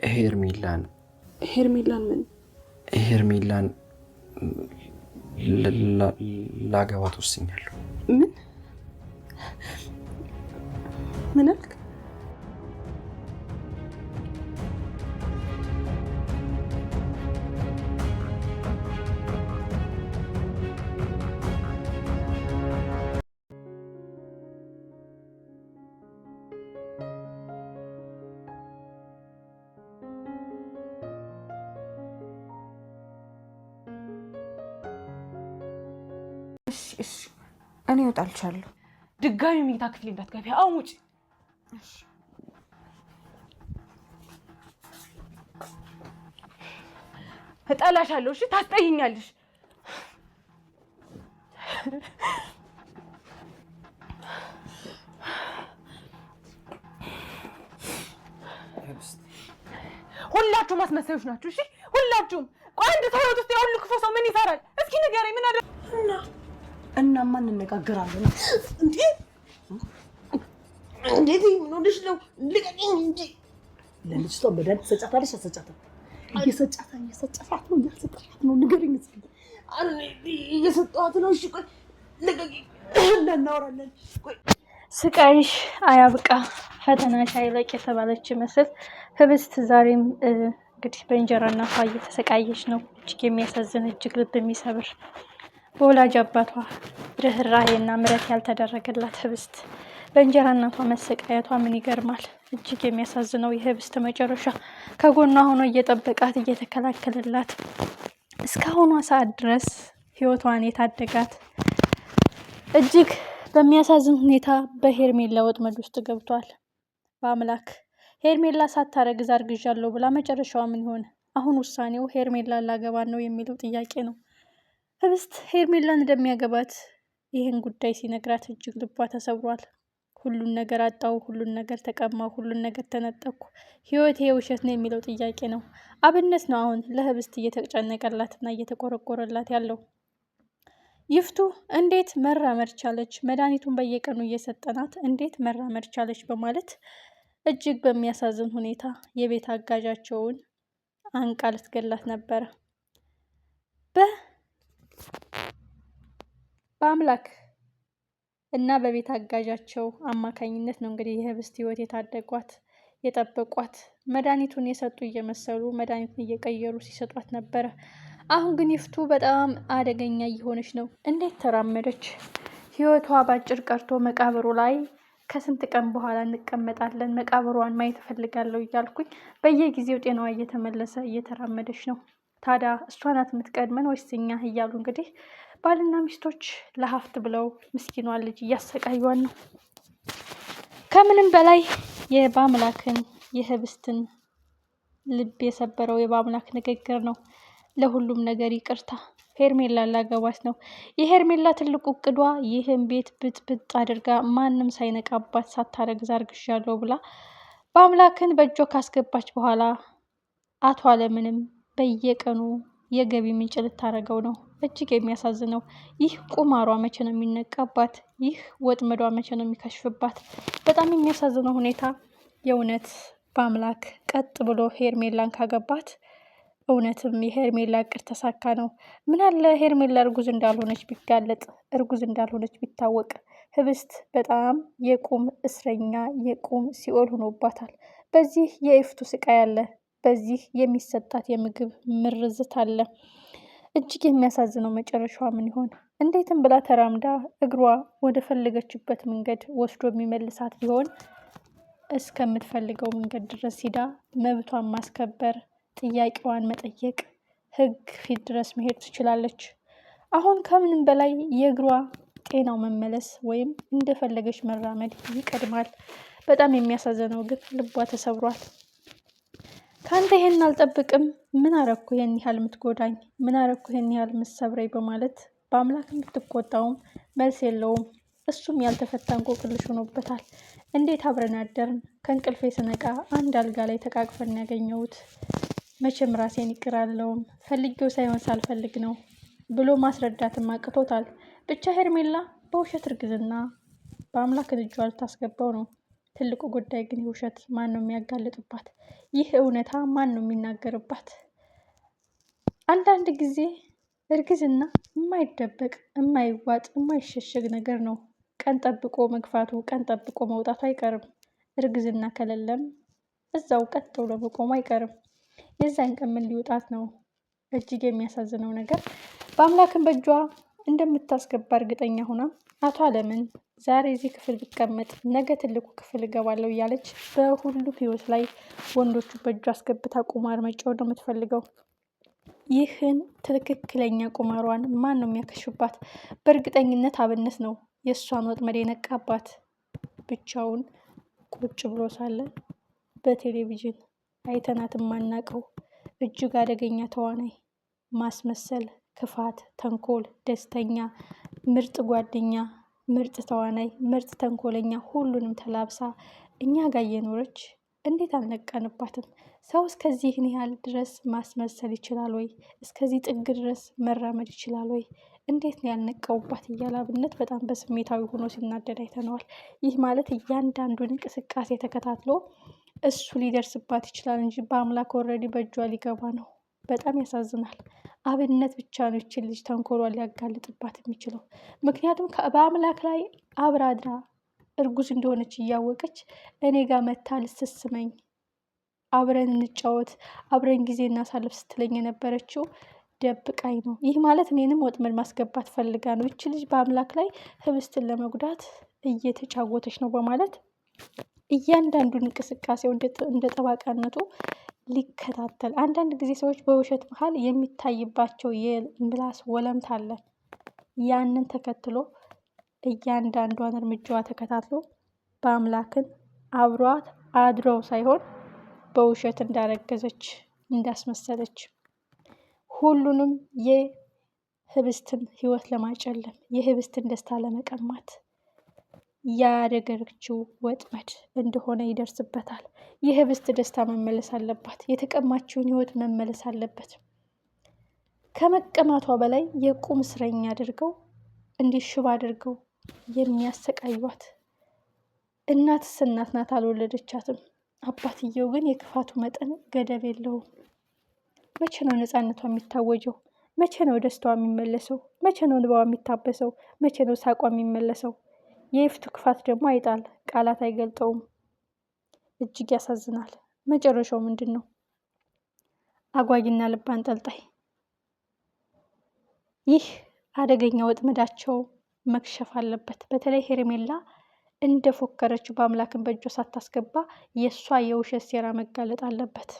ሄርሜላን ምን ሄርሜላን ላገባት ወስኛለሁ። ምን አልክ? እሺ እኔ እወጣልሻለሁ። ድጋሚ መኝታ ክፍል እንዳትገቢ። አሁን ውጪ። እሺ እጠላሻለሁ። እሺ ታስጠይኛለሽ። ሁላችሁም አስመሳዮች ናችሁ። እሺ ሁላችሁም። ቆይ አንድ ተወት ውስጥ ያው ክፉ ሰው ምን ይሰራል? እስኪ ንገረኝ። ምን አለ እና ማን እንነጋገራለን እንዴ? እንዴት ምን ሆነሽ ነው? ልቀቂኝ እንጂ። ለልጅቷ በደንብ ሰጫታለሽ። አሰጫታ እየሰጫታ ነው ነው። ንገረኝ እስኪ። አረ እየሰጣት ነው። እሺ ቆይ ልቀቂኝ፣ እናወራለን። ቆይ ስቃይሽ አያብቃ ፈተናሽ አይለቅ የተባለች መስል ህብስት ዛሬም እንግዲህ በእንጀራ እናቷ እየተሰቃየች ነው። እጅግ የሚያሳዝን እጅግ ልብ የሚሰብር በወላጅ አባቷ ርህራሄና ምረት ያልተደረገላት ህብስት በእንጀራ እናቷ መሰቃየቷ ምን ይገርማል። እጅግ የሚያሳዝነው የህብስት መጨረሻ ከጎኗ ሆኖ እየጠበቃት እየተከላከለላት እስካሁኗ ሰዓት ድረስ ህይወቷን የታደጋት እጅግ በሚያሳዝን ሁኔታ በሄርሜላ ወጥመድ ውስጥ ገብቷል። በአምላክ ሄርሜላ ሳታረግዝ አርግዣለሁ ብላ መጨረሻዋ ምን ይሆን? አሁን ውሳኔው ሄርሜላን ላገባን ነው የሚለው ጥያቄ ነው። ህብስት ሄርሜላን እንደሚያገባት ይህን ጉዳይ ሲነግራት እጅግ ልቧ ተሰብሯል። ሁሉን ነገር አጣው፣ ሁሉን ነገር ተቀማው፣ ሁሉን ነገር ተነጠቅኩ፣ ህይወቴ የውሸት ነው የሚለው ጥያቄ ነው። አብነት ነው አሁን ለህብስት እየተጨነቀላትና እየተቆረቆረላት ያለው። ይፍቱ እንዴት መራመድ ቻለች? መድኃኒቱን በየቀኑ እየሰጠናት እንዴት መራመድ ቻለች? በማለት እጅግ በሚያሳዝን ሁኔታ የቤት አጋዣቸውን አንቃ ልትገላት ነበረ። በአምላክ እና በቤት አጋዣቸው አማካኝነት ነው እንግዲህ የህብስት ህይወት የታደጓት የጠበቋት። መድኃኒቱን የሰጡ እየመሰሉ መድኃኒቱን እየቀየሩ ሲሰጧት ነበረ። አሁን ግን ይፍቱ በጣም አደገኛ እየሆነች ነው። እንዴት ተራመደች? ህይወቷ ባጭር ቀርቶ መቃብሩ ላይ ከስንት ቀን በኋላ እንቀመጣለን፣ መቃብሯን ማየት እፈልጋለሁ እያልኩኝ በየጊዜው ጤናዋ እየተመለሰ እየተራመደች ነው። ታዲያ እሷ ናት የምትቀድመን ወይስ እኛ? እያሉ እንግዲህ ባልና ሚስቶች ለሀፍት ብለው ምስኪኗን ልጅ እያሰቃዩን ነው። ከምንም በላይ የባምላክን የህብስትን ልብ የሰበረው የባምላክ ንግግር ነው። ለሁሉም ነገር ይቅርታ፣ ሄርሜላ ላገባት ነው። የሄርሜላ ትልቁ እቅዷ ይህን ቤት ብጥብጥ አድርጋ ማንም ሳይነቃባት ሳታረግዝ አርግዣለሁ ብላ በአምላክን በእጇ ካስገባች በኋላ አቶ አለምንም በየቀኑ የገቢ ምንጭ ልታረገው ነው። እጅግ የሚያሳዝነው ይህ ቁማሯ መቼ ነው የሚነቃባት? ይህ ወጥመዷ መቼ ነው የሚከሽፍባት? በጣም የሚያሳዝነው ሁኔታ የእውነት በአምላክ ቀጥ ብሎ ሄርሜላን ካገባት እውነትም የሄርሜላ እቅድ ተሳካ ነው። ምን አለ ሄርሜላ እርጉዝ እንዳልሆነች ቢጋለጥ፣ እርጉዝ እንዳልሆነች ቢታወቅ። ህብስት በጣም የቁም እስረኛ የቁም ሲኦል ሆኖባታል። በዚህ የይፍቱ ስቃይ አለ፣ በዚህ የሚሰጣት የምግብ ምርዝት አለ። እጅግ የሚያሳዝነው መጨረሻዋ ምን ይሆን? እንዴትም ብላ ተራምዳ እግሯ ወደ ፈለገችበት መንገድ ወስዶ የሚመልሳት ቢሆን እስከምትፈልገው መንገድ ድረስ ሂዳ መብቷን ማስከበር፣ ጥያቄዋን መጠየቅ፣ ህግ ፊት ድረስ መሄድ ትችላለች። አሁን ከምንም በላይ የእግሯ ጤናው መመለስ ወይም እንደፈለገች መራመድ ይቀድማል። በጣም የሚያሳዝነው ግን ልቧ ተሰብሯል። ካንተ ይሄን አልጠብቅም፣ ምን አረኩ ይሄን ያህል የምትጎዳኝ፣ ምን አረኩ ይሄን ያህል የምትሰብረኝ በማለት በአምላክ የምትቆጣውም መልስ የለውም። እሱም ያልተፈታ እንቆቅልሽ ሆኖበታል። እንዴት አብረን አደርን? ከእንቅልፌ ስነቃ አንድ አልጋ ላይ ተቃቅፈን ያገኘሁት፣ መቼም ራሴን ይቅር አለውም፣ ፈልጌው ሳይሆን ሳልፈልግ ነው ብሎ ማስረዳትም አቅቶታል። ብቻ ሄርሜላ በውሸት እርግዝና በአምላክ እጇ ልታስገባው ነው። ትልቁ ጉዳይ ግን ውሸት ማን ነው የሚያጋልጥባት? ይህ እውነታ ማን ነው የሚናገርባት? አንዳንድ ጊዜ እርግዝና የማይደበቅ የማይዋጥ የማይሸሸግ ነገር ነው። ቀን ጠብቆ መግፋቱ ቀን ጠብቆ መውጣቱ አይቀርም። እርግዝና ከሌለም እዛው ቀጥ ብሎ መቆሙ አይቀርም። የዛን ቀን ምን ሊውጣት ነው? እጅግ የሚያሳዝነው ነገር በአምላክን በእጇ እንደምታስገባ እርግጠኛ ሆና አቶ አለምን ዛሬ እዚህ ክፍል ብቀመጥ ነገ ትልቁ ክፍል እገባለሁ እያለች በሁሉም ህይወት ላይ ወንዶቹ በእጇ አስገብታ ቁማር መጫወት ነው የምትፈልገው። ይህን ትክክለኛ ቁማሯን ማን ነው የሚያከሽባት? በእርግጠኝነት አብነት ነው የእሷን ወጥመድ የነቃባት። ብቻውን ቁጭ ብሎ ሳለ በቴሌቪዥን አይተናት የማናቀው እጅግ አደገኛ ተዋናይ፣ ማስመሰል፣ ክፋት፣ ተንኮል፣ ደስተኛ፣ ምርጥ ጓደኛ፣ ምርጥ ተዋናይ፣ ምርጥ ተንኮለኛ ሁሉንም ተላብሳ እኛ ጋር እየኖረች እንዴት አልነቃንባትም? ሰው እስከዚህን ያህል ድረስ ማስመሰል ይችላል ወይ? እስከዚህ ጥግ ድረስ መራመድ ይችላል ወይ? እንዴት ነው ያልነቃውባት? እያለ አብነት በጣም በስሜታዊ ሆኖ ሲናደድ አይተነዋል። ይህ ማለት እያንዳንዱን እንቅስቃሴ ተከታትሎ እሱ ሊደርስባት ይችላል እንጂ በአምላክ ኦልሬዲ በእጇ ሊገባ ነው። በጣም ያሳዝናል። አብነት ብቻ ነው ይችን ልጅ ተንኮሏን ሊያጋልጥባት የሚችለው። ምክንያቱም በአምላክ ላይ አብራ አድራ እርጉዝ እንደሆነች እያወቀች እኔ ጋር መታ ልትስመኝ አብረን እንጫወት አብረን ጊዜ እናሳልፍ ስትለኝ የነበረችው ደብቃኝ ነው። ይህ ማለት እኔንም ወጥመድ ማስገባት ፈልጋ ነው። ይች ልጅ በአምላክ ላይ ህብስትን ለመጉዳት እየተጫወተች ነው በማለት እያንዳንዱን እንቅስቃሴው እንደ ጠባቃነቱ ሊከታተል። አንዳንድ ጊዜ ሰዎች በውሸት መሀል የሚታይባቸው የምላስ ወለምታ አለ። ያንን ተከትሎ እያንዳንዷን እርምጃዋ ተከታትሎ በአምላክን አብሯት አድረው ሳይሆን በውሸት እንዳረገዘች እንዳስመሰለች ሁሉንም የህብስትን ህይወት ለማጨለም የህብስትን ደስታ ለመቀማት ያደረገችው ወጥመድ እንደሆነ ይደርስበታል። የህብስት ደስታ መመለስ አለባት። የተቀማችውን ህይወት መመለስ አለበት። ከመቀማቷ በላይ የቁም እስረኛ አድርገው እንዲሽባ አድርገው የሚያሰቃዩት። እናትስ እናት ናት፣ አልወለደቻትም። አባትየው ግን የክፋቱ መጠን ገደብ የለውም። መቼ ነው ነፃነቷ የሚታወጀው? መቼ ነው ደስታዋ የሚመለሰው? መቼ ነው እንባዋ የሚታበሰው? መቼ ነው ሳቋ የሚመለሰው? የይፍቱ ክፋት ደግሞ አይጣል፣ ቃላት አይገልጠውም። እጅግ ያሳዝናል። መጨረሻው ምንድን ነው? አጓጊና ልብ አንጠልጣይ። ይህ አደገኛ ወጥመዳቸው መክሸፍ አለበት። በተለይ ሄርሜላ እንደፎከረችው በአምላክን በእጇ ሳታስገባ የእሷ የውሸት ሴራ መጋለጥ አለበት።